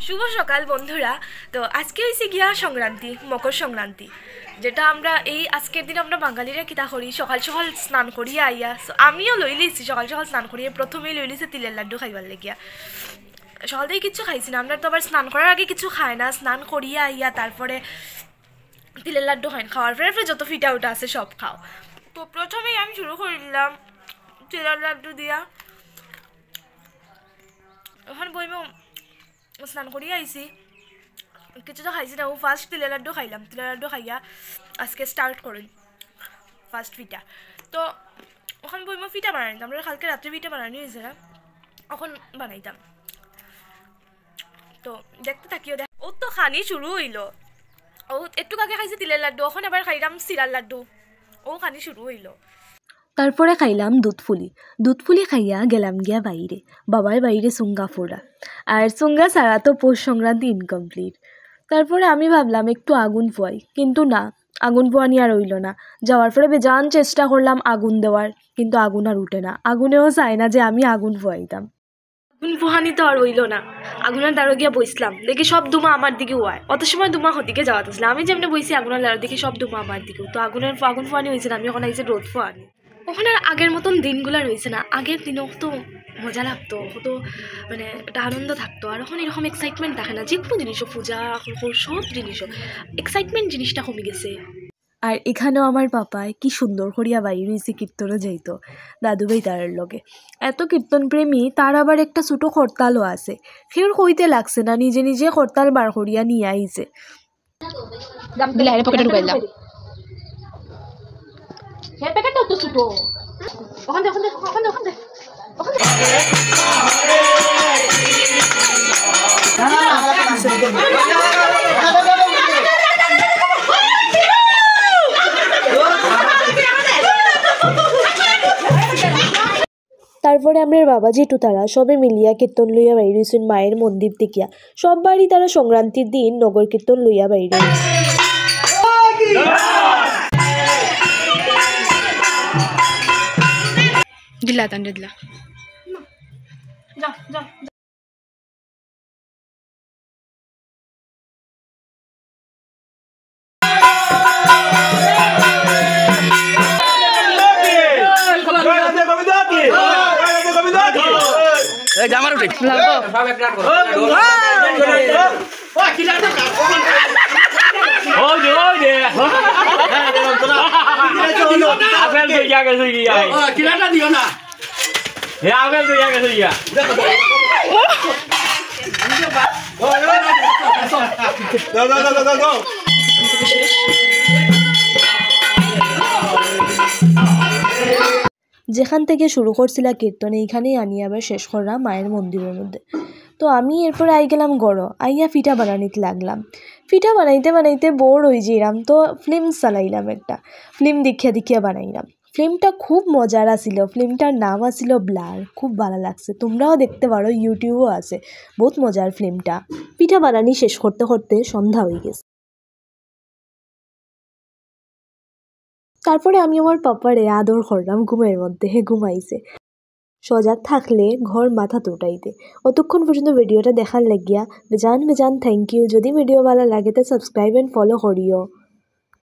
শুভ সকাল বন্ধুরা। তো আজকে হয়েছে গিয়া সংক্রান্তি, মকর সংক্রান্তি, যেটা আমরা এই আজকের দিন আমরা বাঙালিরা কিতা করি, সকাল সকাল স্নান করিয়া আইয়া। আমিও লই লিছি সকাল সকাল স্নান করিয়া, প্রথমেই লই লিছি তিলের লাড্ডু খাইবার লেগিয়া। সকাল থেকে কিছু খাইছি না, আমরা তো আবার স্নান করার আগে কিছু খাই না, স্নান করিয়া আইয়া তারপরে তিলের লাড্ডু খাই, খাওয়ার পরে যত ফিটা উঠা আছে সব খাও। তো প্রথমেই আমি শুরু করে দিলাম তিলের লাড্ডু দিয়া। ওখানে বইমে স্নান করিয়া আইসি, কিছু তো খাইছি না, ও ফার্স্ট তিলের লাড্ডু খাইলাম। তিলের লাড্ডু খাইয়া আজকে স্টার্ট করি ফার্স্ট ফিটা। তো ওখানে বইমে ফিটা বানাইতাম, আমরা কালকে রাত্রে ফিটা বানানি হয়েছে না, এখন বানাইতাম। তো দেখতে থাকিও, দেখ ও তো খানি শুরু হইলো। ও একটু আগে খাইছে তিলের লাড্ডু, এখন আবার খাইলাম চিরার লাড্ডু, ও খানি শুরু হইলো। তারপরে খাইলাম দুধফুলি খাইয়া গেলাম গিয়া বাইরে, বাবার বাইরে চুঙ্গা ফোড়া, আর চুঙ্গা ছাড়া তো পৌষ সংক্রান্তি ইনকমপ্লিট। তারপরে আমি ভাবলাম একটু আগুন পোয়াই, কিন্তু না, আগুন পোয়ানি আর হইল না। যাওয়ার পরে বেজান চেষ্টা করলাম আগুন দেওয়ার, কিন্তু আগুন আর উঠে না, আগুনেও চায় না যে আমি আগুন পোয়াইতাম। আগুন পোহানি তো আর হইল না, আগুনের দ্বারা গিয়া বইসলাম, দেখি সব ধুমা আমার দিকে হয়। অত সময় ধুমা হদিকে যাওয়া আসলাম, আমি যেমনি বইছি আগুনের দ্বারা দেখি সব ধুমা আমার দিকেও। তো আগুন পোয়ানি হয়েছে না, আমি এখন আইসে রোদ পোয়ানি। ওখানে আর আগের মতন দিনগুলো রয়েছে না, আগের দিনেও তো মজা লাগতো, কত মানে একটা আনন্দ থাকতো। আর এখন এরকম এক্সাইটমেন্ট থাকে না, যে কোনো জিনিসও, পূজা সব জিনিসও এক্সাইটমেন্ট জিনিসটা কমে গেছে। আর এখানেও আমার পাপায় কি সুন্দর করিয়া বাইরে হয়েছে, কীর্তনও যাইতো দাদুভাই তার লগে। এত কীর্তন প্রেমী, তার আবার একটা ছোটো হরতালও আছে, সেও কইতে লাগছে না, নিজে নিজে হরতাল বার করিয়া নিয়ে আইছে। তারপরে আমরা বাবাজি তারা সবে মিলিয়া কীর্তন লইয়া বাইরে হয়েছেন মায়ের মন্দির দেখিয়া। সব বাড়ি তারা সংক্রান্তির দিন নগর কীর্তন লইয়া বাইরে। দিলা তান্ডে দিলা জামার উঠে যেখান থেকে শুরু করছিলা কীর্তন, এইখানেই আনি আবার শেষ করলাম মায়ের মন্দিরের মধ্যে। তো আমি এরপরে আই গেলাম গড়, আইয়া ফিটা বানানিতে লাগলাম। ফিটা বানাইতে বানাইতে বোর হয়ে যাইলাম, তো ফিল্ম চালাইলাম, একটা ফিল্ম দেখিয়া বানাইলাম। ফিল্মটা খুব মজার আছিল, ফিল্মটার নাম আছিল ব্লার, খুব ভালো লাগছে, তোমরাও দেখতে পারো, ইউটিউবও আছে, বহুত মজার ফিল্মটা। পিঠা বানানি শেষ করতে করতে সন্ধ্যা হয়ে গেছে। তারপরে আমি আমার পাপারে আদর করলাম ঘুমের মধ্যে, ঘুমাইছে। সজাগ থাকলে ঘর মাথা তোটাইতে। অতক্ষণ পর্যন্ত ভিডিওটা দেখার লাগিয়া বেজান থ্যাংক ইউ। যদি ভিডিও ভালো লাগে তো সাবস্ক্রাইব এন্ড ফলো করিও।